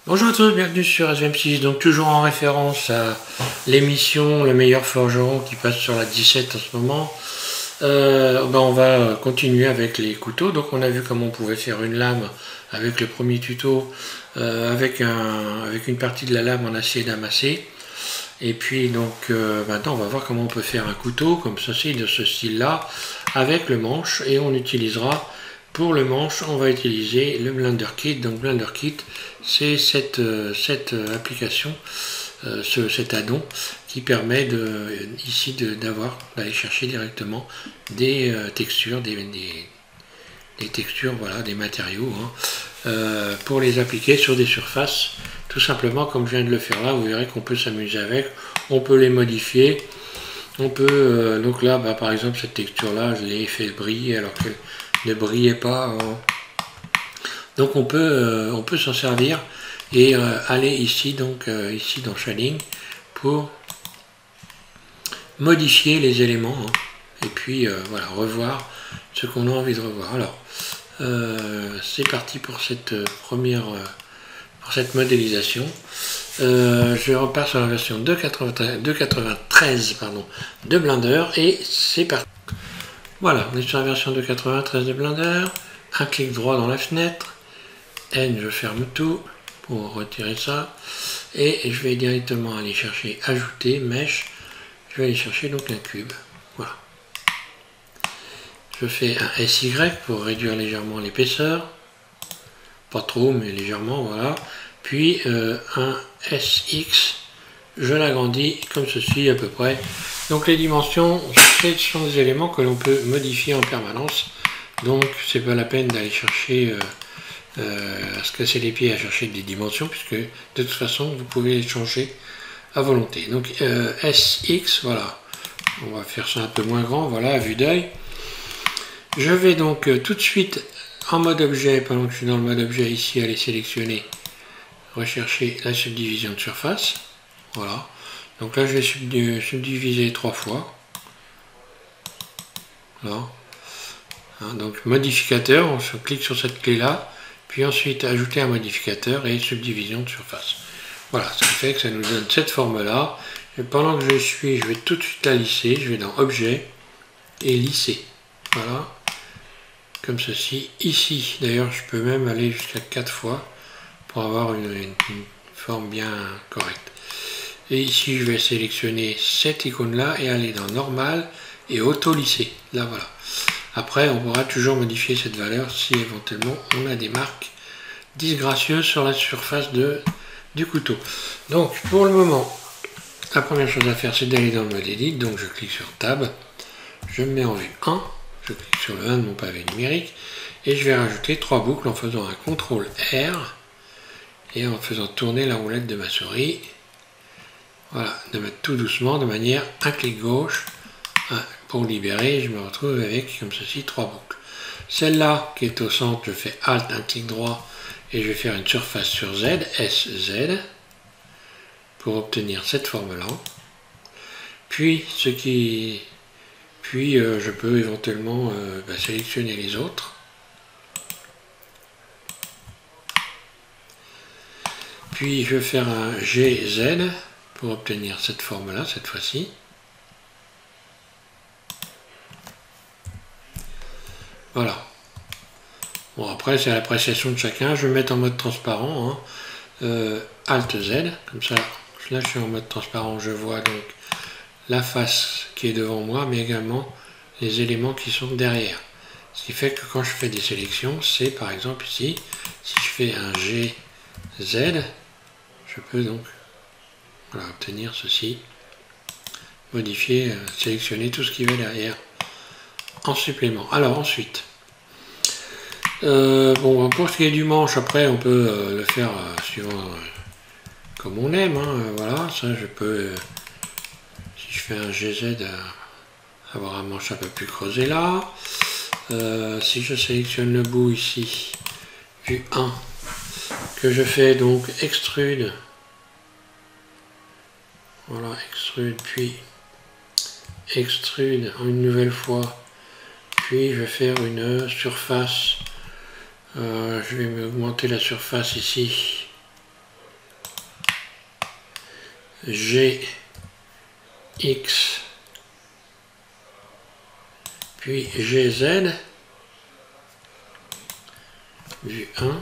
Bonjour à tous, bienvenue sur SVM6, donc toujours en référence à l'émission Le meilleur forgeron qui passe sur la 17 en ce moment. On va continuer avec les couteaux. Donc on a vu comment on pouvait faire une lame avec le premier tuto, avec une partie de la lame en acier damascé. Et puis donc maintenant on va voir comment on peut faire un couteau comme ceci, de ce style là, avec le manche, et on utilisera pour le manche, on va utiliser le Blender Kit. Donc Blender Kit, c'est cette application, cet add-on qui permet d'aller chercher directement des textures, des textures, voilà, des matériaux, pour les appliquer sur des surfaces, tout simplement comme je viens de le faire là. Vous verrez qu'on peut s'amuser avec, on peut les modifier, on peut, donc là, par exemple, cette texture là, je l'ai fait briller alors qu'elle ne brillait pas, donc on peut s'en servir et aller ici, donc ici dans Shading, pour modifier les éléments, et puis voilà, revoir ce qu'on a envie de revoir. Alors c'est parti pour cette pour cette modélisation. Je repars sur la version 2.93 de Blender, et c'est parti. Voilà, on est sur la version 2.93 de Blender. Un clic droit dans la fenêtre, N, je ferme tout pour retirer ça, et je vais directement aller chercher ajouter mèche. Je vais aller chercher donc un cube. Voilà. Je fais un SY pour réduire légèrement l'épaisseur, pas trop mais légèrement, voilà. Puis un SX, je l'agrandis comme ceci à peu près. Donc les dimensions, ce sont des éléments que l'on peut modifier en permanence, donc c'est pas la peine d'aller chercher à se casser les pieds à chercher des dimensions, puisque de toute façon vous pouvez les changer à volonté. Donc SX, voilà, on va faire ça un peu moins grand, voilà, à vue d'œil. Je vais donc tout de suite en mode objet, pendant que je suis dans le mode objet ici, aller sélectionner, rechercher la subdivision de surface, voilà. Donc là je vais subdiviser 3 fois, voilà. Donc modificateur, on clique sur cette clé là, puis ensuite ajouter un modificateur et subdivision de surface. Voilà, ce qui fait que ça nous donne cette forme là. Et pendant que je vais tout de suite la lisser, je vais dans objet et lisser, voilà, comme ceci. Ici d'ailleurs je peux même aller jusqu'à 4 fois pour avoir une forme bien correcte. Et ici je vais sélectionner cette icône là et aller dans normal et auto lisser, là voilà. Après on pourra toujours modifier cette valeur si éventuellement on a des marques disgracieuses sur la surface du couteau. Donc pour le moment, la première chose à faire, c'est d'aller dans le mode edit. Donc je clique sur tab, je me mets en vue 1, je clique sur le 1 de mon pavé numérique, et je vais rajouter 3 boucles en faisant un CTRL R et en faisant tourner la roulette de ma souris. Voilà, de mettre tout doucement, de manière un clic gauche, pour libérer. Je me retrouve avec comme ceci 3 boucles. Celle-là qui est au centre, je fais Alt, un clic droit, et je vais faire une surface sur Z, SZ, pour obtenir cette forme-là. Puis je peux éventuellement sélectionner les autres. Puis je vais faire un GZ pour obtenir cette forme-là, cette fois-ci. Voilà. Bon, après c'est à l'appréciation de chacun. Je vais mettre en mode transparent, Alt Z, comme ça. Là je suis en mode transparent, je vois donc la face qui est devant moi, mais également les éléments qui sont derrière. Ce qui fait que quand je fais des sélections, c'est par exemple ici, si je fais un GZ, je peux donc, voilà, obtenir ceci, modifier, sélectionner tout ce qui va derrière en supplément. Alors ensuite, bon, pour ce qui est du manche, après on peut le faire suivant comme on aime, voilà, ça je peux, si je fais un GZ, avoir un manche un peu plus creusé là. Si je sélectionne le bout ici, vue 1, que je fais donc extrude, voilà, extrude, puis extrude une nouvelle fois, puis je vais faire une surface, je vais augmenter la surface ici G, X, puis GZ, vue 1,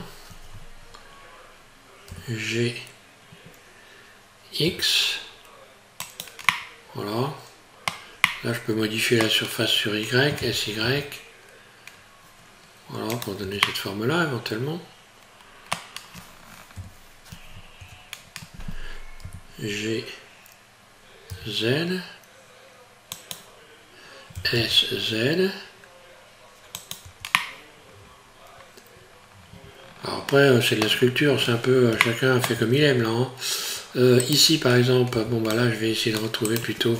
G, X, voilà. Là, je peux modifier la surface sur Y, SY, voilà, pour donner cette forme-là, éventuellement. G, Z, S, Z. Alors après, c'est de la sculpture, c'est un peu, chacun fait comme il aime, là. Hein. Ici, par exemple, bon, bah là, je vais essayer de retrouver plutôt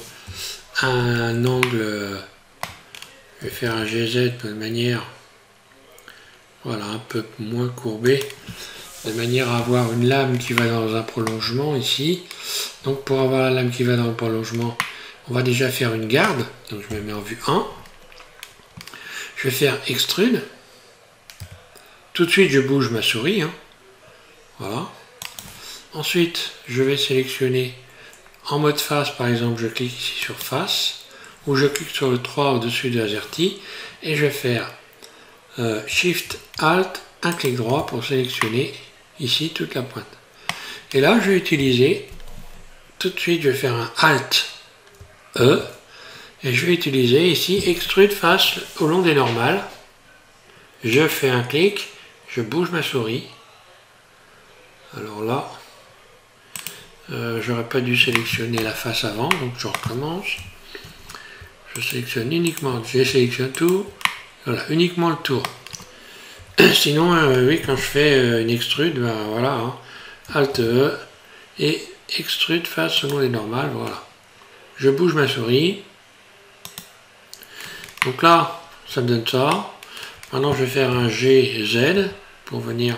un angle, je vais faire un GZ de manière, voilà, un peu moins courbé, de manière à avoir une lame qui va dans un prolongement ici. Donc pour avoir la lame qui va dans le prolongement, on va déjà faire une garde, donc je me mets en vue 1. Je vais faire extrude. Tout de suite, je bouge ma souris, hein. Voilà. Ensuite, je vais sélectionner en mode face, par exemple, je clique ici sur face, ou je clique sur le 3 au-dessus de AZERTY, et je vais faire Shift, Alt, un clic droit pour sélectionner ici toute la pointe. Et là, je vais utiliser, tout de suite, je vais faire un Alt, E, et je vais utiliser ici Extrude Face au long des normales. Je fais un clic, je bouge ma souris. Alors là, j'aurais pas dû sélectionner la face avant, donc je recommence. Je sélectionne uniquement, je sélectionne tout, voilà, uniquement le tour. Sinon, oui, quand je fais une extrude, ben voilà, hein, Alt E et extrude face selon les normales, voilà. Je bouge ma souris. Donc là, ça me donne ça. Maintenant, je vais faire un GZ pour venir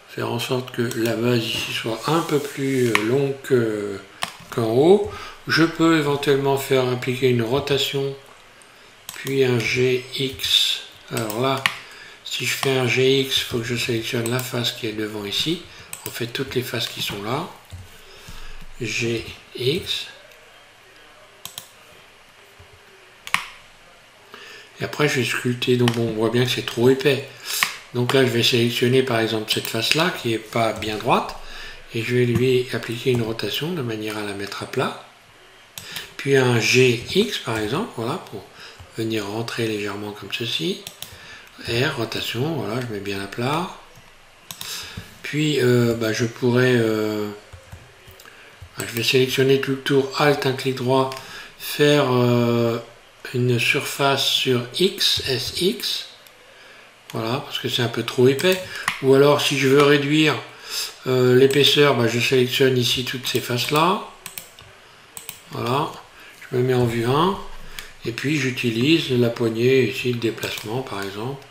faire en sorte que la base ici soit un peu plus longue qu'en haut. Je peux éventuellement faire appliquer une rotation, puis un GX. Alors là, si je fais un GX, il faut que je sélectionne la face qui est devant ici. En fait, toutes les faces qui sont là. GX. Et après, je vais sculpter. Donc, bon, on voit bien que c'est trop épais. Donc là, je vais sélectionner par exemple cette face-là qui n'est pas bien droite. Et je vais lui appliquer une rotation de manière à la mettre à plat. Puis un GX par exemple, voilà, pour venir rentrer légèrement comme ceci. R, rotation, voilà, je mets bien à plat. Puis je pourrais... je vais sélectionner tout le tour, Alt, un clic droit, faire une surface sur X, SX. Voilà, parce que c'est un peu trop épais. Ou alors, si je veux réduire l'épaisseur, je sélectionne ici toutes ces faces-là. Voilà, je me mets en vue 1. Et puis, j'utilise la poignée ici de déplacement, par exemple.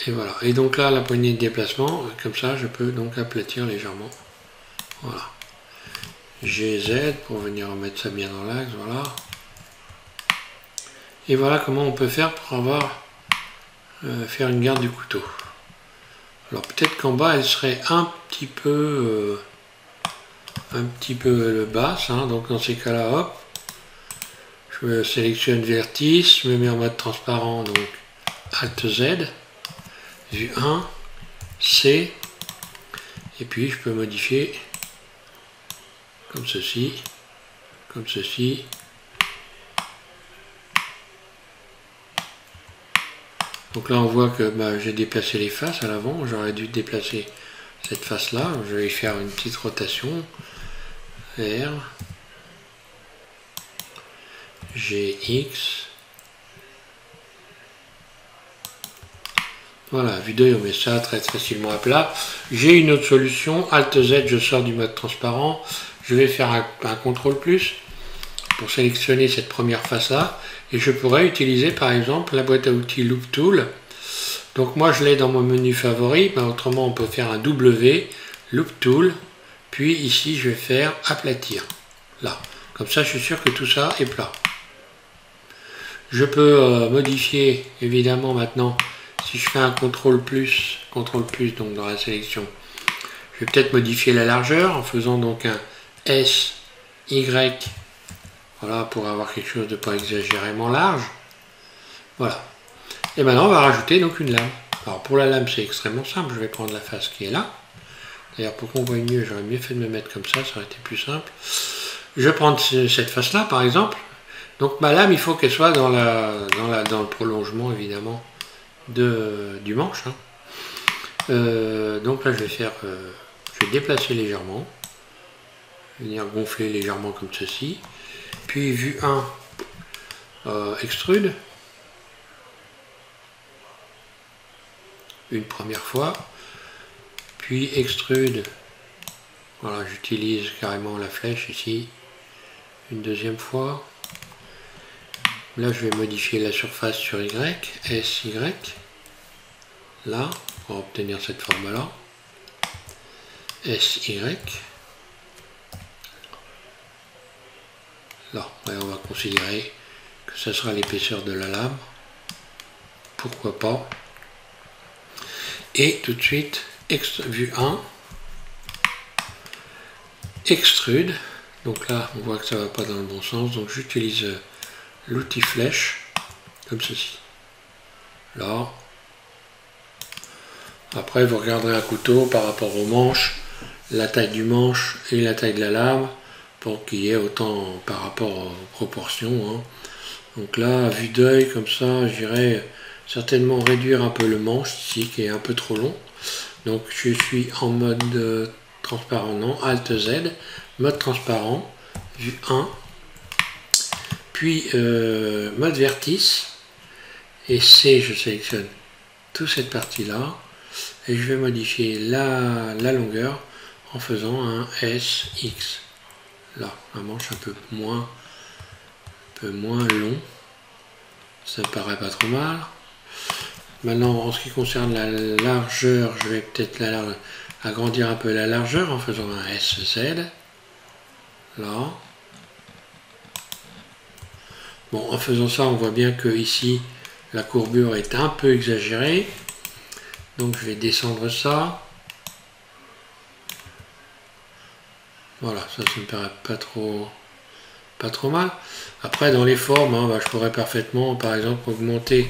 Et voilà. Et donc là, la poignée de déplacement, comme ça, je peux donc aplatir légèrement. Voilà. GZ pour venir remettre ça bien dans l'axe, voilà. Et voilà comment on peut faire pour avoir... faire une garde du couteau. Alors peut-être qu'en bas elle serait un petit peu basse, hein. Donc dans ces cas-là, hop, je sélectionne vertice, je me mets en mode transparent, donc Alt Z, vue 1, C, et puis je peux modifier comme ceci, comme ceci. Donc là on voit que j'ai déplacé les faces à l'avant, j'aurais dû déplacer cette face là, je vais y faire une petite rotation, R, GX, voilà, vue d'œil on met ça très facilement à plat. J'ai une autre solution, Alt Z, je sors du mode transparent, je vais faire un CTRL plus pour sélectionner cette première face là. Et je pourrais utiliser par exemple la boîte à outils Loop Tool. Donc moi je l'ai dans mon menu favori, mais autrement on peut faire un W, Loop Tool, puis ici je vais faire aplatir. Là, comme ça je suis sûr que tout ça est plat. Je peux modifier évidemment maintenant, si je fais un CTRL plus donc dans la sélection, je vais peut-être modifier la largeur en faisant donc un S Y, voilà, pour avoir quelque chose de pas exagérément large. Voilà. Et maintenant, on va rajouter donc une lame. Alors pour la lame, c'est extrêmement simple. Je vais prendre la face qui est là. D'ailleurs, pour qu'on voie mieux, j'aurais mieux fait de me mettre comme ça aurait été plus simple. Je vais prendre cette face-là, par exemple. Donc ma lame, il faut qu'elle soit dans le prolongement, évidemment, du manche. Hein. Donc là, je vais déplacer légèrement. Venir gonfler légèrement comme ceci. Puis, vue 1, extrude. Une première fois. Puis, extrude. Voilà, j'utilise carrément la flèche ici. Une deuxième fois. Là, je vais modifier la surface sur Y. SY. Là, pour obtenir cette forme-là. SY. Là, et on va considérer que ce sera l'épaisseur de la lame. Pourquoi pas. Et tout de suite, vue 1. Extrude. Donc là, on voit que ça ne va pas dans le bon sens. Donc j'utilise l'outil flèche, comme ceci. Là. Après, vous regarderez un couteau par rapport au manche, la taille du manche et la taille de la lame, pour qu'il y ait autant par rapport aux proportions. Hein. Donc là, à vue d'œil, comme ça, j'irai certainement réduire un peu le manche ici, qui est un peu trop long. Donc je suis en mode transparent, non, Alt Z, mode transparent, vue 1, puis mode vertice, et C, je sélectionne toute cette partie-là, et je vais modifier la longueur en faisant un SX. Là, un manche un peu moins long, ça me paraît pas trop mal. Maintenant, en ce qui concerne la largeur, je vais peut-être agrandir un peu la largeur en faisant un SZ. Là. Bon, en faisant ça, on voit bien que ici, la courbure est un peu exagérée. Donc, je vais descendre ça. Voilà, ça me paraît pas trop mal. Après, dans les formes, hein, je pourrais parfaitement, par exemple, augmenter.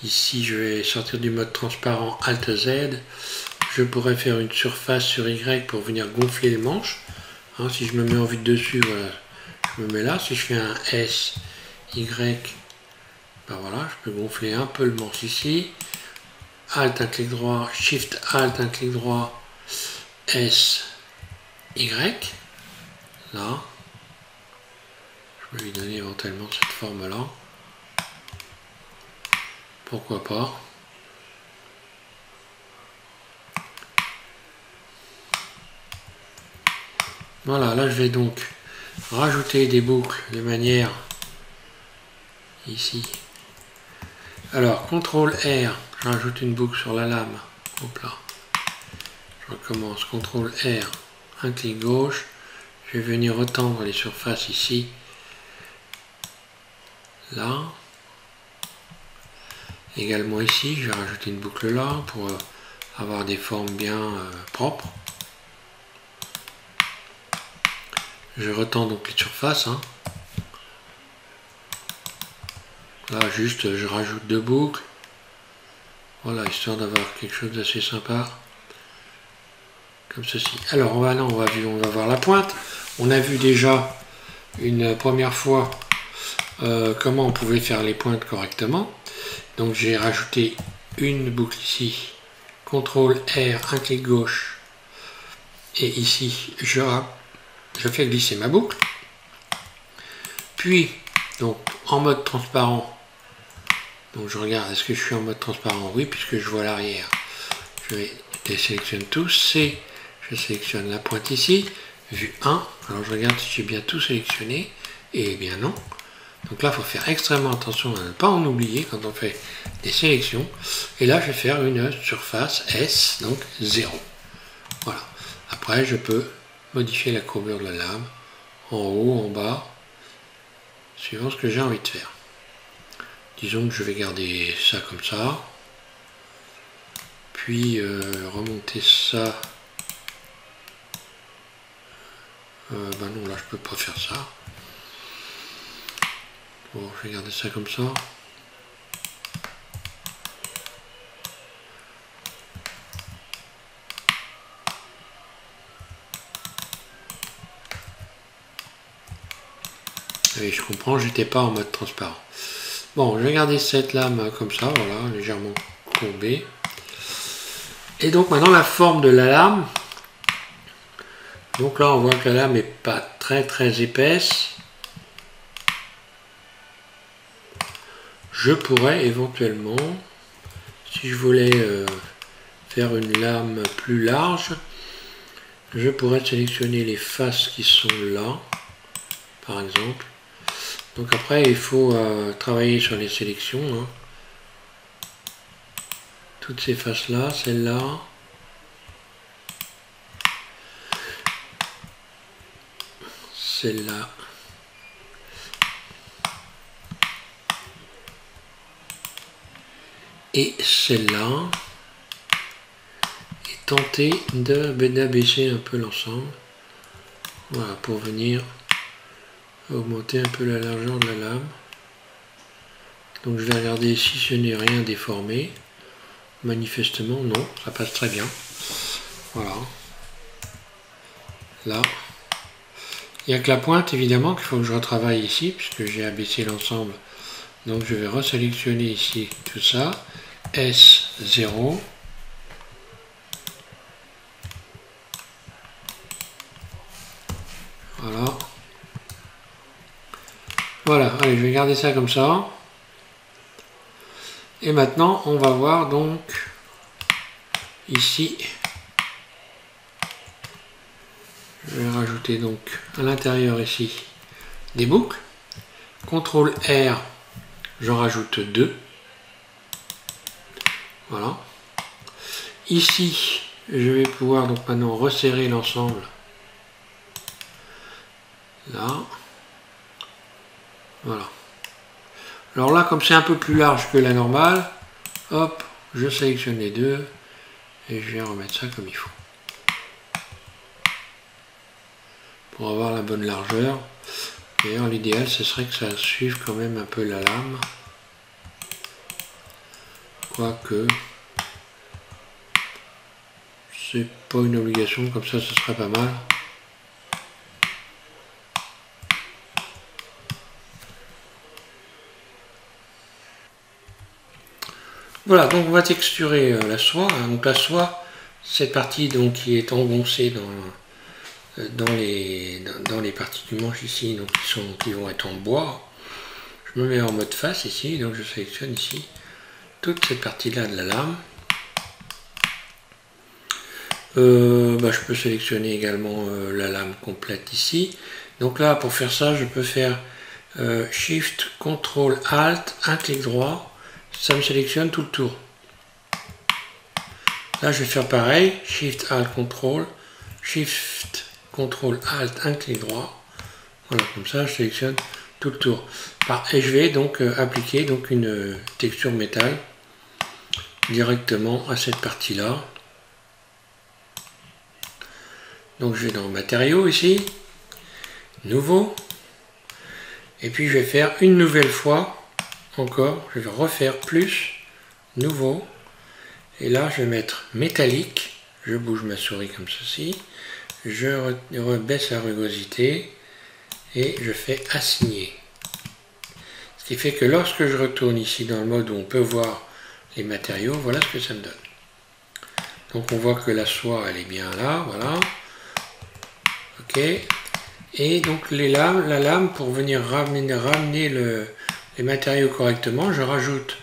Ici, je vais sortir du mode transparent Alt Z. Je pourrais faire une surface sur Y pour venir gonfler le manche. Hein, si je me mets en vue de dessus, voilà, je me mets là. Si je fais un S, Y, ben voilà, je peux gonfler un peu le manche ici. Alt, un clic droit, Shift, Alt, un clic droit, S, Y. Là. Je vais lui donner éventuellement cette forme-là. Pourquoi pas. Voilà, là je vais donc rajouter des boucles de manière ici. Alors, CTRL R, je rajoute une boucle sur la lame. Hop là. Je recommence, CTRL R, un clic gauche. Je vais venir retendre les surfaces ici. Là. Également ici, je vais rajouter une boucle là pour avoir des formes bien propres. Je retends donc les surfaces. Hein. Là, juste, je rajoute deux boucles. Voilà, histoire d'avoir quelque chose d'assez sympa. Comme ceci. Alors, on va voir la pointe. On a vu déjà une première fois comment on pouvait faire les pointes correctement. Donc, j'ai rajouté une boucle ici. CTRL R, un clic gauche. Et ici, je fais glisser ma boucle. Puis, donc, en mode transparent, donc je regarde, est-ce que je suis en mode transparent? Oui, puisque je vois l'arrière. Je désélectionne tout. C, je sélectionne la pointe ici. Vue 1. Alors, je regarde si j'ai bien tout sélectionné. Et bien non. Donc là, il faut faire extrêmement attention à ne pas en oublier quand on fait des sélections. Et là, je vais faire une surface S, donc 0. Voilà. Après, je peux modifier la courbure de la lame, en haut, en bas, suivant ce que j'ai envie de faire. Disons que je vais garder ça comme ça, puis remonter ça Bah non, là je peux pas faire ça. Bon, je vais garder ça comme ça. Oui, je comprends, j'étais pas en mode transparent. Bon, je vais garder cette lame comme ça, voilà, légèrement courbée. Et donc maintenant la forme de la lame. Donc là on voit que la lame n'est pas très épaisse. Je pourrais éventuellement, si je voulais faire une lame plus large, je pourrais sélectionner les faces qui sont là, par exemple. Donc après il faut travailler sur les sélections. Hein. Toutes ces faces là, celle-là. Celle-là. Et celle-là. Et tenter d'abaisser un peu l'ensemble. Voilà, pour venir augmenter un peu la largeur de la lame. Donc je vais regarder si je n'ai rien déformé. Manifestement non, ça passe très bien. Voilà. Là. Il n'y a que la pointe évidemment qu'il faut que je retravaille ici, puisque j'ai abaissé l'ensemble. Donc je vais resélectionner ici tout ça. S0. Voilà. Voilà, allez, je vais garder ça comme ça. Et maintenant, on va voir donc ici. Je vais rajouter donc à l'intérieur ici des boucles. CTRL R, j'en rajoute 2. Voilà. Ici, je vais pouvoir donc maintenant resserrer l'ensemble. Là. Voilà. Alors là, comme c'est un peu plus large que la normale, hop, je sélectionne les deux et je vais remettre ça comme il faut. Pour avoir la bonne largeur. D'ailleurs, l'idéal, ce serait que ça suive quand même un peu la lame. Quoique, c'est pas une obligation, comme ça, ce serait pas mal. Voilà, donc on va texturer la soie. Donc la soie, cette partie donc, qui est engoncée dans les parties du manche ici, donc qui vont être en bois. Je me mets en mode face ici, donc je sélectionne ici toute cette partie-là de la lame. Je peux sélectionner également la lame complète ici. Donc là, pour faire ça, je peux faire Shift, CTRL, ALT, un clic droit. Ça me sélectionne tout le tour. Là, je vais faire pareil. Shift, ALT, CTRL. Shift, CTRL, ALT, un clic droit. Voilà, comme ça, je sélectionne tout le tour. Et je vais donc appliquer donc une texture métal directement à cette partie-là. Donc je vais dans matériaux ici, nouveau, et puis je vais faire une nouvelle fois, encore, je vais refaire plus, nouveau, et là je vais mettre métallique, je bouge ma souris comme ceci, je rebaisse la rugosité, et je fais assigner. Ce qui fait que lorsque je retourne ici dans le mode où on peut voir les matériaux, voilà ce que ça me donne. Donc on voit que la soie elle est bien là, voilà. Ok, et donc la lame, pour venir ramener les matériaux correctement, je rajoute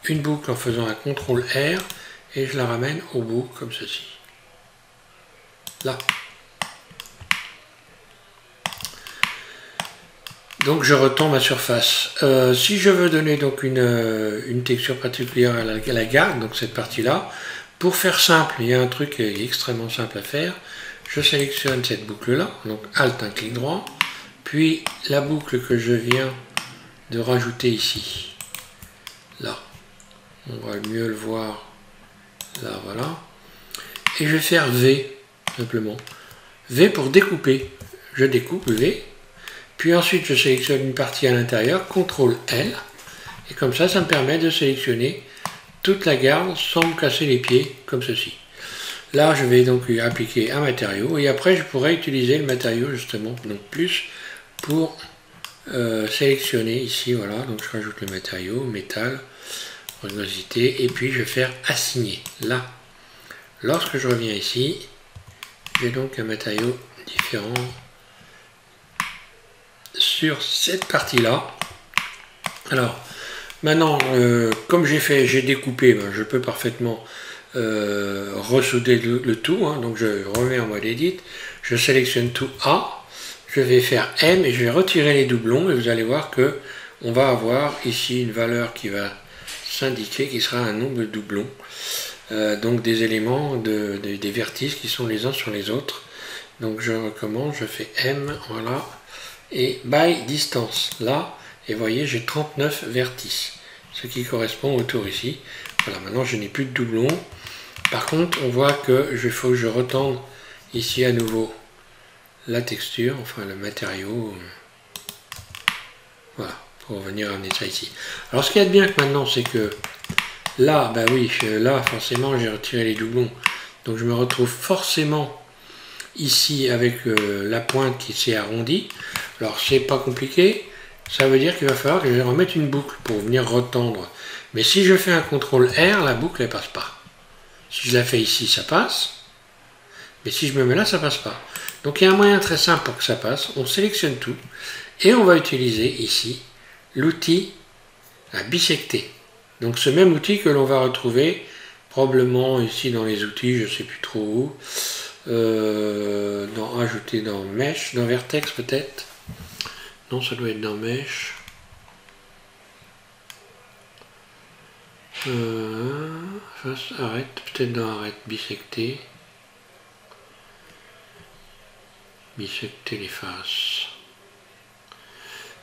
une boucle en faisant un CTRL R et je la ramène au bout comme ceci. Là. Donc je retends ma surface. Si je veux donner donc une texture particulière à la garde, donc cette partie-là, pour faire simple, il y a un truc qui est extrêmement simple à faire. Je sélectionne cette boucle-là, donc Alt, un clic droit, puis la boucle que je viens de rajouter ici, là, on va mieux le voir, là, voilà, et je vais faire V, simplement, V pour découper, je découpe V, puis ensuite je sélectionne une partie à l'intérieur, CTRL L, et comme ça, ça me permet de sélectionner toute la garde sans me casser les pieds, comme ceci. Là, je vais donc appliquer un matériau, et après je pourrais utiliser le matériau justement, donc plus, pour sélectionner ici, voilà, donc je rajoute le matériau, métal, rugosité, et puis je vais faire assigner. Là, lorsque je reviens ici, j'ai donc un matériau différent sur cette partie-là. Alors, maintenant, comme j'ai découpé, ben, je peux parfaitement ressouder le tout, hein, donc je remets en mode Edit, je sélectionne tout A, je vais faire M et je vais retirer les doublons et vous allez voir que on va avoir ici une valeur qui va s'indiquer qui sera un nombre de doublons, donc des éléments des vertices qui sont les uns sur les autres. Donc je recommence, je fais M, voilà, et by distance là, et vous voyez j'ai 39 vertices, ce qui correspond au tour ici. Voilà, maintenant je n'ai plus de doublons. Par contre on voit que faut que je retende ici à nouveau la texture, enfin le matériau, voilà, pour venir amener ça ici. Alors ce qu'il y a de bien que maintenant, c'est que là, bah oui, là forcément j'ai retiré les doublons, donc je me retrouve forcément ici avec la pointe qui s'est arrondie. Alors c'est pas compliqué, ça veut dire qu'il va falloir que je remette une boucle pour venir retendre. Mais si je fais un CTRL R, la boucle elle passe pas. Si je la fais ici, ça passe, mais si je me mets là, ça passe pas. Donc il y a un moyen très simple pour que ça passe, on sélectionne tout, et on va utiliser ici l'outil à bisecter. Donc ce même outil que l'on va retrouver probablement ici dans les outils, je ne sais plus trop où, ajouter dans Mesh, dans Vertex peut-être. Non, ça doit être dans Mesh. Arrête, peut-être dans Arrête, bisecter. Bisecter les faces.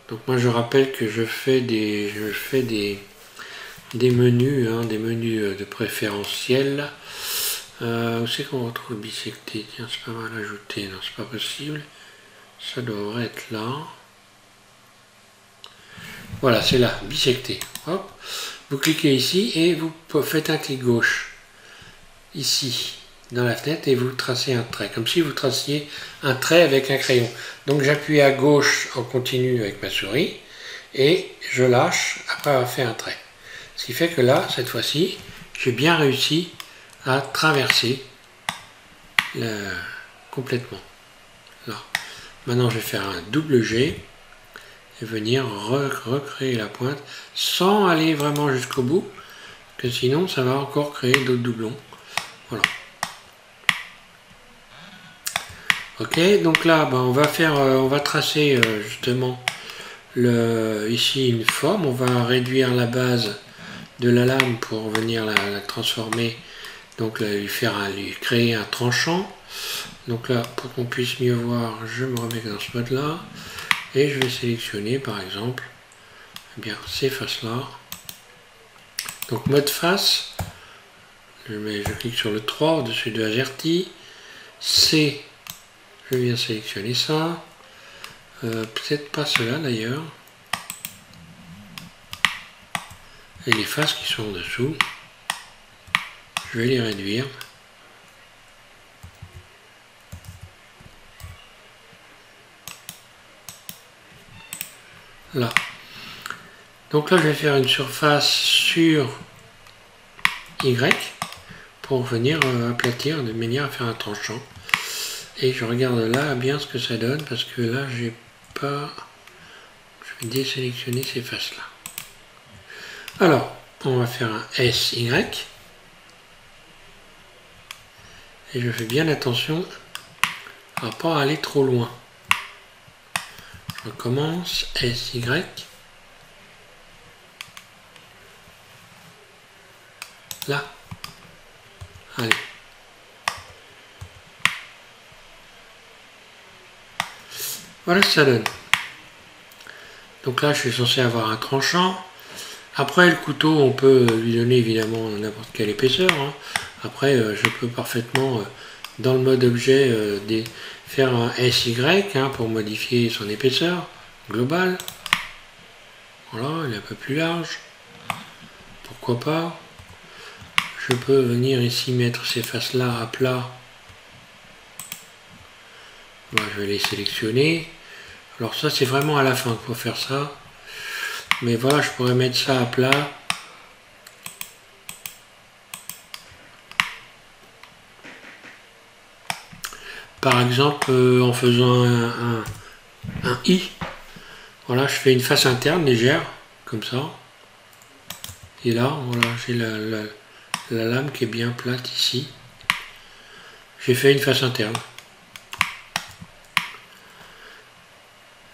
Donc moi je rappelle que je fais des menus, hein, des menus de préférentiel. Où c'est qu'on retrouve bisecter? Tiens, c'est pas mal ajouté, non c'est pas possible. Ça devrait être là. Voilà, c'est là, bisecter. Hop. Vous cliquez ici et vous faites un clic gauche ici dans la fenêtre et vous tracez un trait, comme si vous traciez un trait avec un crayon. Donc j'appuie à gauche en continu avec ma souris et je lâche après avoir fait un trait. Ce qui fait que là, cette fois-ci, j'ai bien réussi à traverser complètement. Là. Maintenant, je vais faire un double G et venir recréer la pointe sans aller vraiment jusqu'au bout, que sinon ça va encore créer d'autres doublons. Voilà. Ok, donc là, ben, on va tracer justement ici une forme. On va réduire la base de la lame pour venir la transformer, donc lui créer un tranchant. Donc là, pour qu'on puisse mieux voir, je me remets dans ce mode là et je vais sélectionner par exemple eh bien ces faces là. Donc mode face, je clique sur le 3 au-dessus de AZERTY, C, je viens sélectionner ça, peut-être pas cela d'ailleurs, et les faces qui sont en dessous, je vais les réduire. Là. Donc là, je vais faire une surface sur Y pour venir aplatir de manière à faire un tranchant. Et je regarde là bien ce que ça donne parce que là, j'ai pas. Je vais désélectionner ces faces-là. Alors, on va faire un SY. Et je fais bien attention à ne pas aller trop loin. Je recommence, SY. Là. Allez. Voilà ce que ça donne. Donc là, je suis censé avoir un tranchant. Après, le couteau, on peut lui donner évidemment n'importe quelle épaisseur. Hein. Après, je peux parfaitement dans le mode objet, faire un SY hein, pour modifier son épaisseur globale. Voilà, il est un peu plus large. Pourquoi pas. Je peux venir ici mettre ces faces-là à plat. Voilà, je vais les sélectionner. Alors ça, c'est vraiment à la fin qu'il faut faire ça. Mais voilà, je pourrais mettre ça à plat. Par exemple, en faisant un I. Voilà, je fais une face interne légère, comme ça. Et là, voilà, j'ai la lame qui est bien plate ici. J'ai fait une face interne.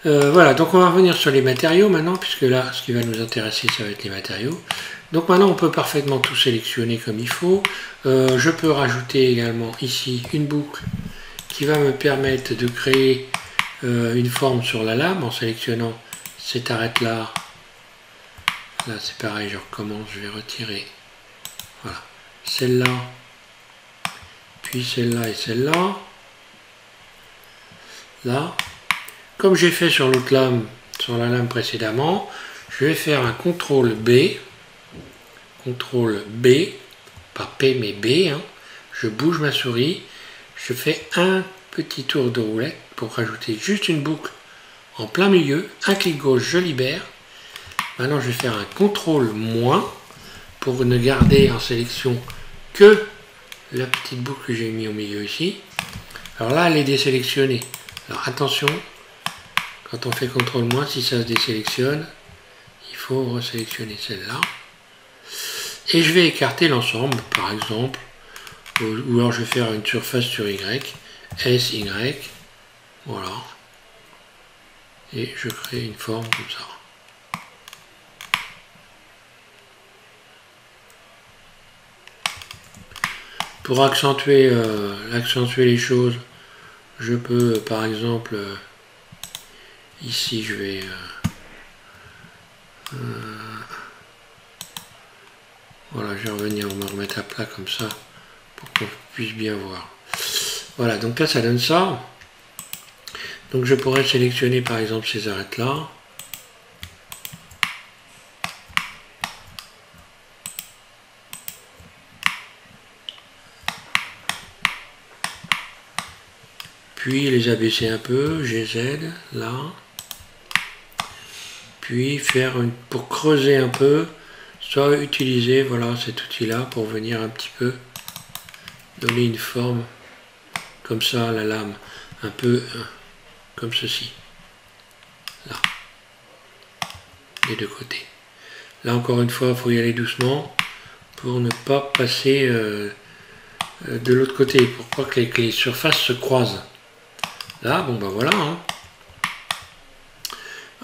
Voilà, donc on va revenir sur les matériaux maintenant, puisque là, ce qui va nous intéresser, ça va être les matériaux. Donc maintenant, on peut parfaitement tout sélectionner comme il faut. Je peux rajouter également ici une boucle qui va me permettre de créer une forme sur la lame en sélectionnant cette arête-là. Là, c'est pareil, je recommence, je vais retirer. Voilà, celle-là, puis celle-là et celle-là. Là. Comme j'ai fait sur l'autre lame, sur la lame précédemment, je vais faire un CTRL B, pas P mais B, hein. Je bouge ma souris, je fais un petit tour de roulette pour rajouter juste une boucle en plein milieu, un clic gauche, je libère. Maintenant je vais faire un CTRL- pour ne garder en sélection que la petite boucle que j'ai mis au milieu ici. Alors là elle est désélectionnée, alors attention. Quand on fait CTRL-, si ça se désélectionne, il faut resélectionner celle-là. Et je vais écarter l'ensemble, par exemple, ou alors je vais faire une surface sur Y, SY, voilà. Et je crée une forme comme ça. Pour accentuer les choses, je peux, par exemple, ici je vais voilà, je vais revenir, on va remettre à plat comme ça pour qu'on puisse bien voir. Voilà, donc là ça donne ça. Donc je pourrais sélectionner par exemple ces arêtes là. Puis les abaisser un peu, GZ, là. Puis faire pour creuser un peu, soit utiliser voilà, cet outil-là pour venir un petit peu donner une forme comme ça à la lame, un peu comme ceci. Là. Des deux côtés. Là encore une fois, il faut y aller doucement pour ne pas passer de l'autre côté, pour pas que les surfaces se croisent. Là, bon ben voilà. Hein.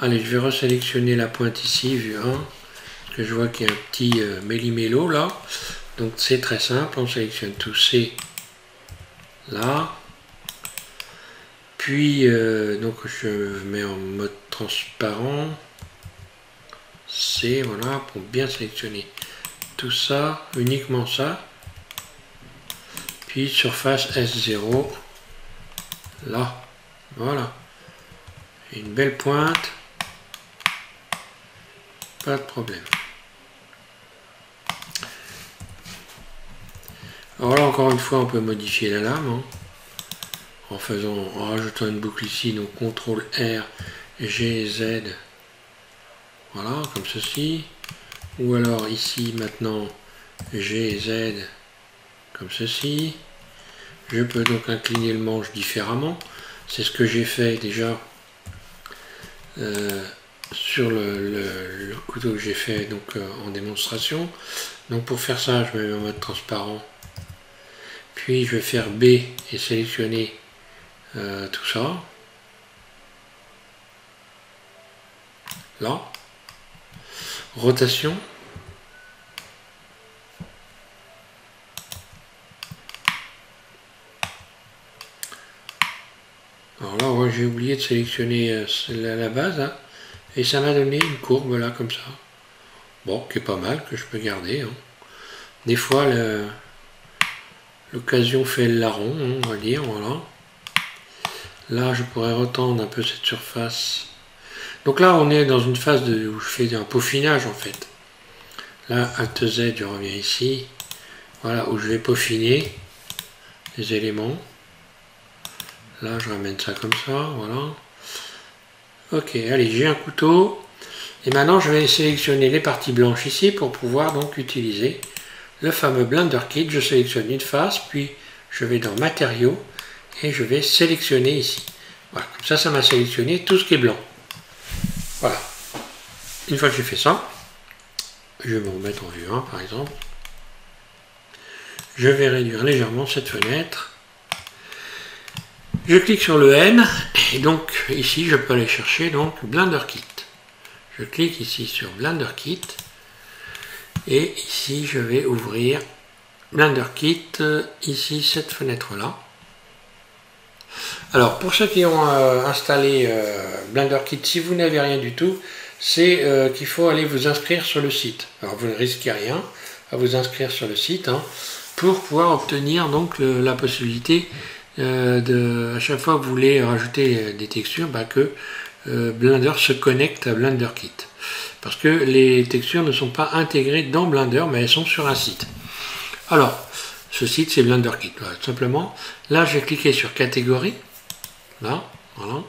Allez, je vais resélectionner la pointe ici, vue 1, parce que je vois qu'il y a un petit méli-mélo là. Donc c'est très simple, on sélectionne tout C là. Puis, donc je mets en mode transparent. C, voilà, pour bien sélectionner tout ça, uniquement ça. Puis surface S0, là, voilà. Une belle pointe. Pas de problème. Alors là encore une fois on peut modifier la lame hein, en rajoutant une boucle ici, donc CTRL R, G, Z, voilà comme ceci, ou alors ici maintenant G, Z comme ceci. Je peux donc incliner le manche différemment, c'est ce que j'ai fait déjà sur le couteau que j'ai fait donc en démonstration. Donc pour faire ça je me mets en mode transparent, puis je vais faire B et sélectionner tout ça là, rotation, alors là ouais, j'ai oublié de sélectionner la base hein, et ça m'a donné une courbe là comme ça, bon qui est pas mal, que je peux garder hein. Des fois L'occasion fait le larron, on va dire, voilà. Là, je pourrais retendre un peu cette surface. Donc là, on est dans une phase où je fais un peaufinage, en fait. Là, Alt Z, je reviens ici. Voilà, où je vais peaufiner les éléments. Là, je ramène ça comme ça, voilà. Ok, allez, j'ai un couteau. Et maintenant, je vais sélectionner les parties blanches ici pour pouvoir donc utiliser le fameux Blender Kit. Je sélectionne une face, puis je vais dans Matériaux et je vais sélectionner ici. Voilà, comme ça m'a sélectionné tout ce qui est blanc. Voilà. Une fois que j'ai fait ça, je vais me remettre en vue 1 par exemple. Je vais réduire légèrement cette fenêtre. Je clique sur le N et donc ici je peux aller chercher donc Blender Kit. Je clique ici sur Blender Kit et ici je vais ouvrir Blender Kit, ici cette fenêtre là. Alors pour ceux qui ont installé Blender Kit, si vous n'avez rien du tout, c'est qu'il faut aller vous inscrire sur le site. Alors vous ne risquez rien à vous inscrire sur le site pour pouvoir obtenir donc la possibilité à chaque fois que vous voulez rajouter des textures, que Blender se connecte à Blender Kit. Parce que les textures ne sont pas intégrées dans Blender, mais elles sont sur un site. Alors, ce site c'est Blender Kit, voilà, tout simplement. Là, je vais cliquer sur catégorie. Là, voilà.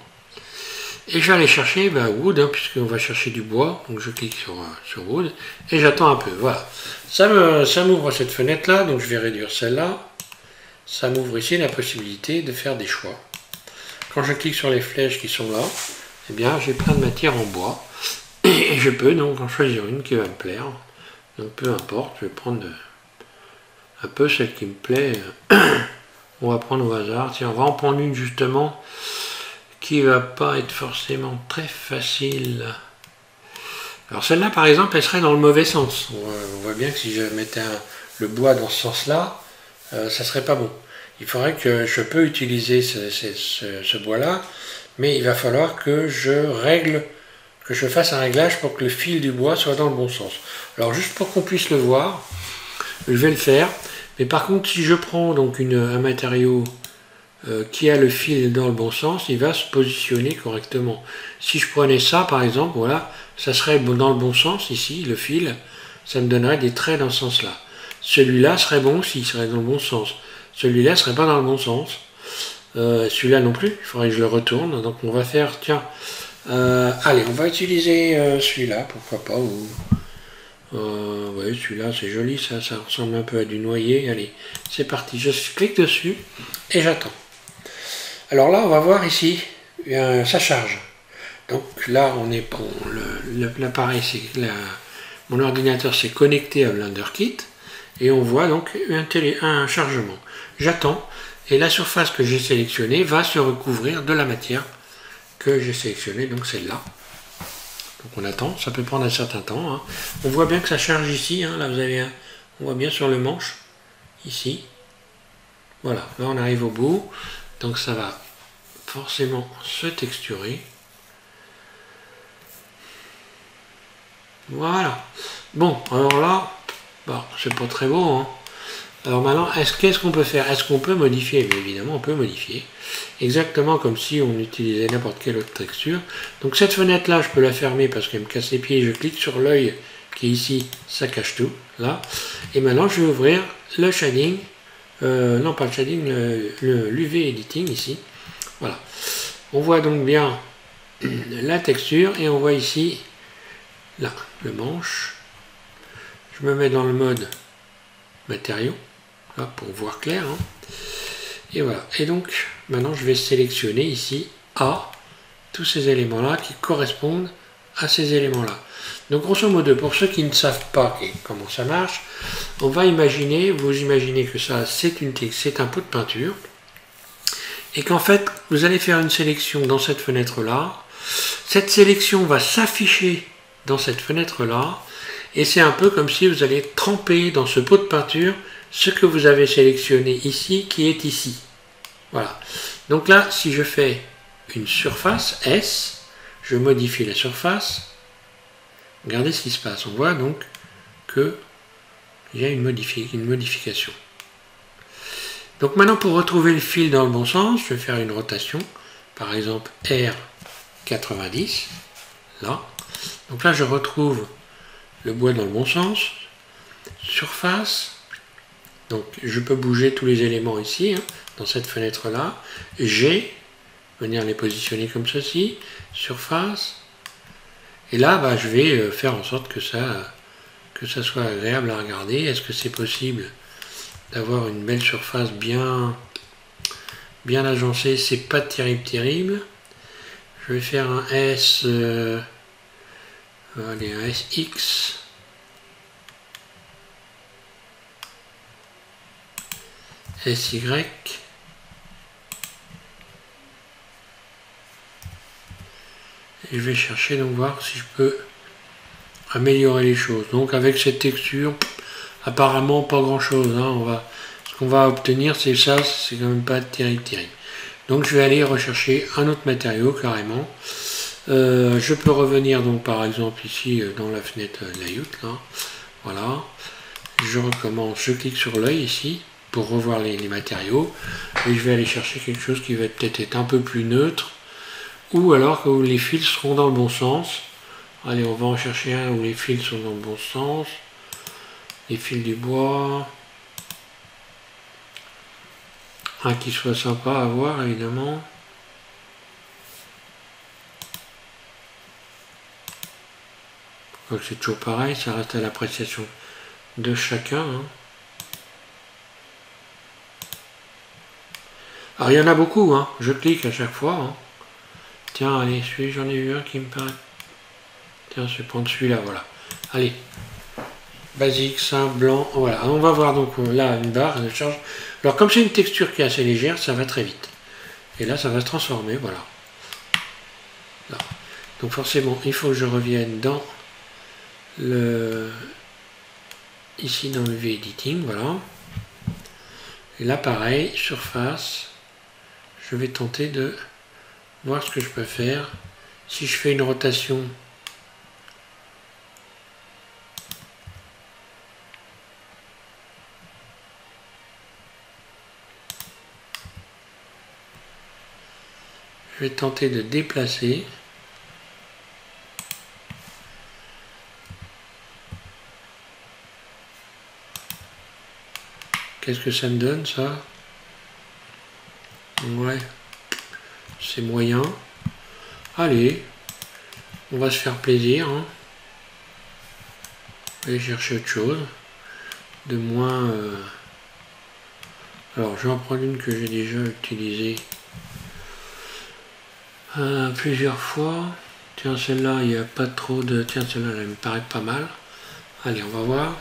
Et je vais aller chercher Wood, puisqu'on va chercher du bois. Donc je clique sur Wood et j'attends un peu. Voilà. Ça m'ouvre cette fenêtre là, donc je vais réduire celle-là. Ça m'ouvre ici la possibilité de faire des choix. Quand je clique sur les flèches qui sont là, eh bien j'ai plein de matières en bois. Et je peux donc en choisir une qui va me plaire. Donc peu importe, je vais prendre un peu celle qui me plaît. On va prendre au hasard. Tiens, on va en prendre une justement qui va pas être forcément très facile. Alors celle-là par exemple, elle serait dans le mauvais sens. On voit bien que si je mettais le bois dans ce sens-là, ça serait pas bon. Il faudrait que je peux utiliser ce bois-là, mais il va falloir que je fasse un réglage pour que le fil du bois soit dans le bon sens. Alors juste pour qu'on puisse le voir, je vais le faire. Mais par contre, si je prends donc un matériau qui a le fil dans le bon sens, il va se positionner correctement. Si je prenais ça par exemple, voilà, ça serait dans le bon sens ici, le fil, ça me donnerait des traits dans ce sens-là. Celui-là serait bon s'il serait dans le bon sens. Celui-là serait pas dans le bon sens. Celui-là non plus, il faudrait que je le retourne. Donc on va faire, tiens, allez, on va utiliser celui-là, pourquoi pas. Ouais, celui-là c'est joli, ça ressemble un peu à du noyer. Allez, c'est parti, je clique dessus et j'attends. Alors là, on va voir ici, ça charge. Donc là, on est bon, l'appareil, mon ordinateur s'est connecté à Blender Kit et on voit donc un chargement. J'attends et la surface que j'ai sélectionnée va se recouvrir de la matière que j'ai sélectionnée, donc celle-là. Donc on attend, ça peut prendre un certain temps. On voit bien que ça charge ici, là vous avez on voit bien sur le manche, ici. Voilà, là on arrive au bout, donc ça va forcément se texturer. Voilà. Bon, alors là, c'est pas très beau. Alors maintenant, qu'est-ce qu'on peut faire? Est-ce qu'on peut modifier? Mais évidemment, on peut modifier. Exactement comme si on utilisait n'importe quelle autre texture. Donc cette fenêtre-là, je peux la fermer parce qu'elle me casse les pieds. Je clique sur l'œil qui est ici, ça cache tout. Là. Et maintenant, je vais ouvrir le shading. Non, pas le shading, l'UV Editing ici. Voilà. On voit donc bien la texture et on voit ici, là, le manche. Je me mets dans le mode matériaux, là, pour voir clair. Et voilà. Et donc, maintenant, je vais sélectionner ici A, tous ces éléments-là qui correspondent à ces éléments-là. Donc, grosso modo, pour ceux qui ne savent pas comment ça marche, on va imaginer, vous imaginez que ça, c'est un pot de peinture, et qu'en fait, vous allez faire une sélection dans cette fenêtre-là. Cette sélection va s'afficher dans cette fenêtre-là, et c'est un peu comme si vous allez tremper dans ce pot de peinture ce que vous avez sélectionné ici, qui est ici. Voilà. Donc là, si je fais une surface S, je modifie la surface. Regardez ce qui se passe. On voit donc qu'il y a une modification. Donc maintenant, pour retrouver le fil dans le bon sens, je vais faire une rotation, par exemple R90, là. Donc là, je retrouve le bois dans le bon sens, surface, donc je peux bouger tous les éléments ici, hein, dans cette fenêtre-là, G, venir les positionner comme ceci, surface, et là, bah, je vais faire en sorte que ça soit agréable à regarder. Est-ce que c'est possible d'avoir une belle surface bien agencée? C'est pas terrible. Je vais faire un S, allez, un SX. SY. Et je vais chercher, donc voir si je peux améliorer les choses. Donc avec cette texture, apparemment pas grand chose, hein. Ce qu'on va obtenir, c'est ça, c'est quand même pas terrible. Donc je vais aller rechercher un autre matériau carrément. Je peux revenir donc par exemple ici dans la fenêtre layout là. Voilà. Je recommence, je clique sur l'œil ici pour revoir les matériaux. Et je vais aller chercher quelque chose qui va peut-être être un peu plus neutre. Ou alors que les fils seront dans le bon sens. Allez, on va en chercher un où les fils sont dans le bon sens. Les fils du bois. Un qui soit sympa à voir, évidemment. C'est toujours pareil, ça reste à l'appréciation de chacun. Hein. Alors, il y en a beaucoup, hein. Je clique à chaque fois. Hein. Tiens, allez, j'en ai eu un qui me paraît. Tiens, je vais prendre celui-là, voilà. Allez. Basique, simple, blanc, voilà. On va voir donc là une barre de charge. Alors comme c'est une texture qui est assez légère, ça va très vite. Et là, ça va se transformer, voilà. Là. Donc forcément, il faut que je revienne dans le... Ici, dans le V-Editing, voilà. Et là, pareil, surface. Je vais tenter de voir ce que je peux faire. Si je fais une rotation... Je vais tenter de déplacer. Qu'est-ce que ça me donne, ça? Ouais, c'est moyen. Allez, on va se faire plaisir. Hein. Aller chercher autre chose. De moins... Alors, je vais en prendre une que j'ai déjà utilisée. Plusieurs fois. Tiens, celle-là, il n'y a pas trop de... Tiens, celle-là, elle me paraît pas mal. Allez, on va voir.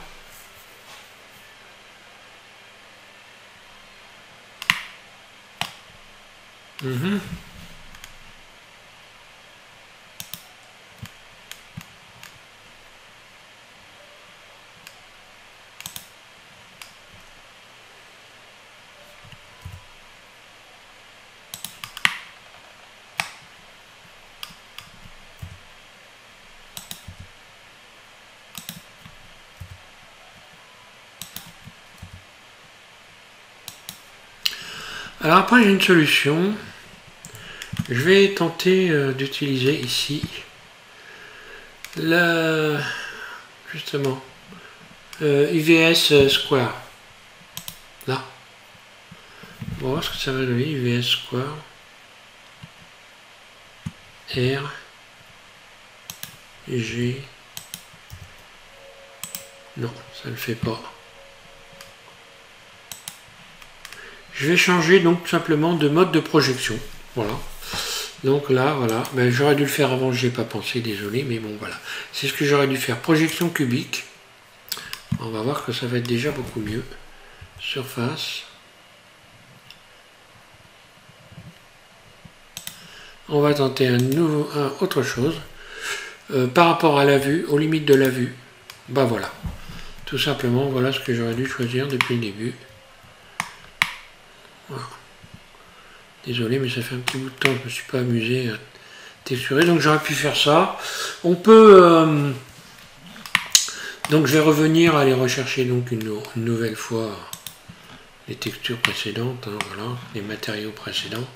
Alors après j'ai une solution, je vais tenter d'utiliser ici justement UVS Square, là, on va voir ce que ça va donner, UVS Square, R, G, non ça ne le fait pas. Je vais changer donc tout simplement de mode de projection. Voilà. Donc là, voilà. Ben, j'aurais dû le faire avant, je n'y ai pas pensé, désolé, mais bon, voilà. C'est ce que j'aurais dû faire. Projection cubique. On va voir que ça va être déjà beaucoup mieux. Surface. On va tenter autre chose. Par rapport à la vue, aux limites de la vue. Ben voilà. Tout simplement, voilà ce que j'aurais dû choisir depuis le début. Voilà. Désolé, mais ça fait un petit bout de temps que je ne me suis pas amusé à texturer, donc j'aurais pu faire ça. On peut... donc je vais revenir, aller rechercher donc une nouvelle fois les textures précédentes, hein, voilà, les matériaux précédents.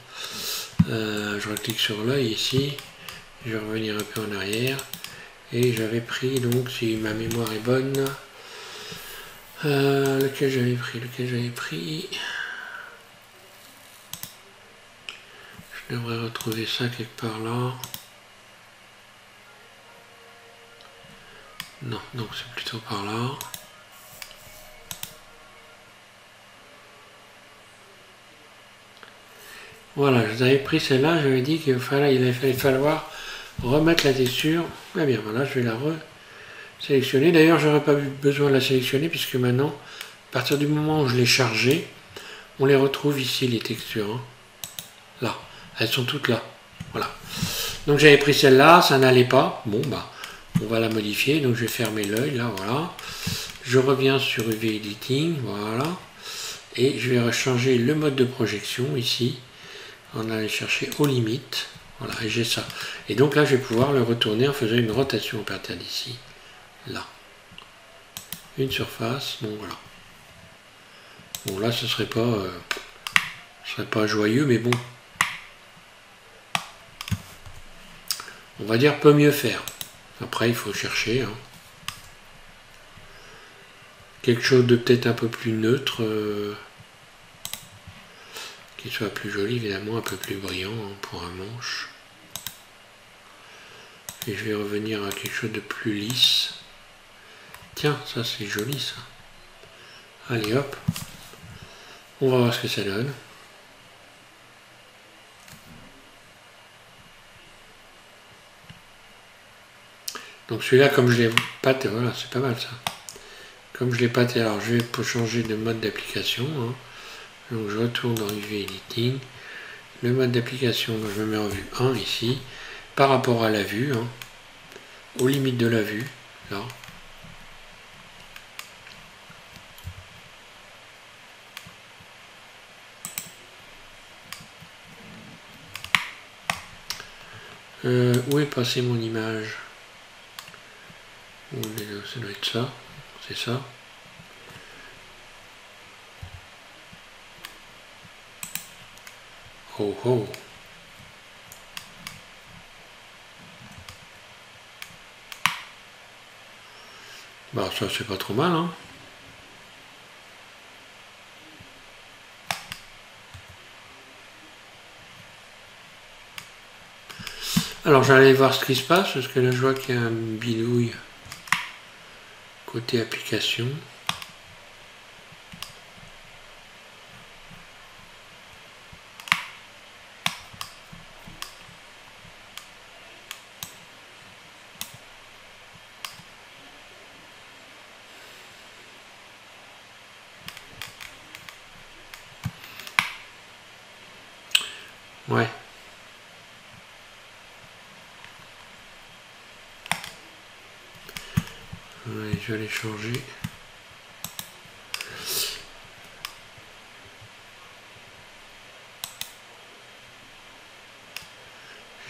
Je reclique sur l'œil ici, je vais revenir un peu en arrière, et j'avais pris, donc si ma mémoire est bonne, lequel j'avais pris, je devrais retrouver ça quelque part là. Non, donc c'est plutôt par là. Voilà, je vous avais pris celle-là, j'avais dit qu'il allait falloir remettre la texture. Eh bien voilà, je vais la sélectionner. D'ailleurs, j'aurais pas eu besoin de la sélectionner puisque maintenant, à partir du moment où je l'ai chargée, on les retrouve ici, les textures. Hein. Là, elles sont toutes là. Voilà. Donc j'avais pris celle-là, ça n'allait pas. Bon, bah, on va la modifier. Donc je vais fermer l'œil, là, voilà. Je reviens sur UV Editing, voilà. Et je vais changer le mode de projection ici. On va aller chercher aux limites. Voilà, et j'ai ça. Et donc là, je vais pouvoir le retourner en faisant une rotation à partir d'ici. Là. Une surface. Bon, voilà. Bon, là, ce serait pas joyeux, mais bon. On va dire peut mieux faire. Après, il faut chercher. Hein. Quelque chose de peut-être un peu plus neutre. Qui soit plus joli, évidemment, un peu plus brillant hein, pour un manche. Et je vais revenir à quelque chose de plus lisse. Tiens, ça c'est joli ça. Allez hop. On va voir ce que ça donne. Donc celui-là, comme je l'ai pâté, voilà, c'est pas mal ça. Comme je l'ai pâté, alors je vais changer de mode d'application. Hein. Donc je retourne dans UV Editing. Le mode d'application, je me mets en vue 1 ici. Par rapport à la vue, hein, aux limites de la vue, là. Où est passée mon image? Ça doit être ça, c'est ça. Oh oh. Bah ça c'est pas trop mal hein. Alors j'allais voir ce qui se passe parce que là je vois qu'il y a un bidouille côté application. Ouais. Allez, je vais aller changer.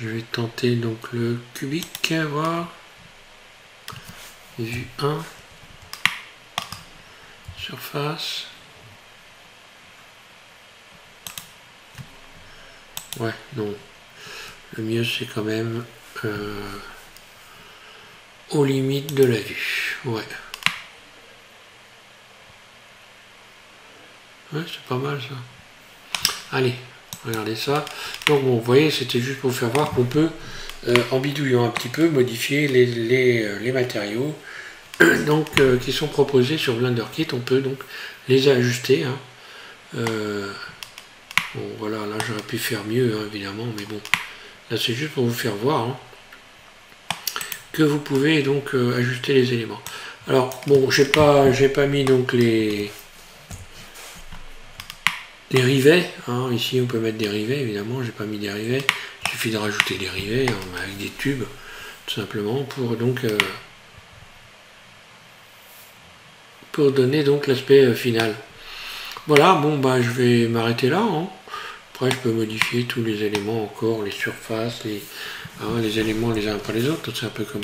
Je vais tenter donc le cubique, voir. Vue 1. Surface. Ouais, non. Le mieux c'est quand même aux limites de la vue. Ouais. Ouais, c'est pas mal ça. Allez, regardez ça. Donc bon, vous voyez, c'était juste pour vous faire voir qu'on peut, en bidouillant un petit peu, modifier les matériaux donc, qui sont proposés sur BlenderKit. On peut donc les ajuster. Hein. Bon, voilà, là j'aurais pu faire mieux, hein, évidemment, mais bon. Là c'est juste pour vous faire voir hein, que vous pouvez donc ajuster les éléments. Alors, bon, j'ai pas mis donc les rivets, hein. Ici on peut mettre des rivets, évidemment, j'ai pas mis des rivets, il suffit de rajouter des rivets hein, avec des tubes, tout simplement, pour donc pour donner donc l'aspect final. Voilà, bon bah je vais m'arrêter là, hein. Après je peux modifier tous les éléments encore, les surfaces, les éléments les uns après les autres, c'est un peu comme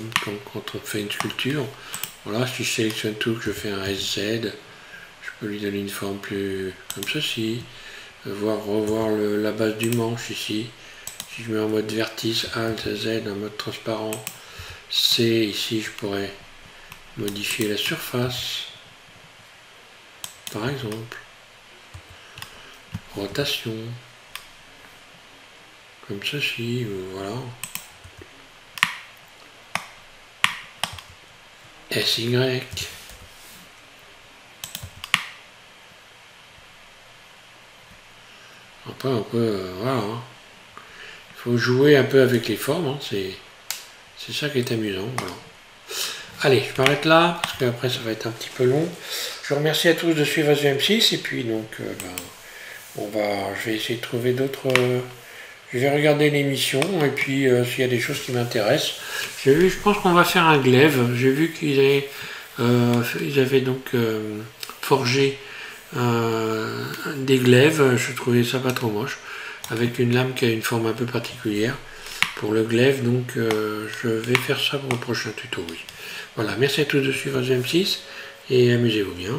quand on fait une sculpture. Voilà, si je sélectionne tout, que je fais un SZ, je Je peux lui donner une forme plus comme ceci. Revoir la base du manche ici. Si je mets en mode vertice, Alt, Z, en mode transparent, C, ici je pourrais modifier la surface, par exemple. Rotation, comme ceci, voilà. SY. Après on peut, voilà. Il faut jouer un peu avec les formes, hein. C'est ça qui est amusant, voilà. Allez, je m'arrête là, parce qu'après ça va être un petit peu long. Je vous remercie à tous de suivre SVM6, et puis donc, je vais essayer de trouver d'autres... je vais regarder l'émission, et puis s'il y a des choses qui m'intéressent. Je pense qu'on va faire un glaive. J'ai vu qu'ils avaient donc forgé des glaives. Je trouvais ça pas trop moche, avec une lame qui a une forme un peu particulière pour le glaive. Donc je vais faire ça pour le prochain tuto, oui. Voilà, merci à tous de suivre SVM6, et amusez-vous bien.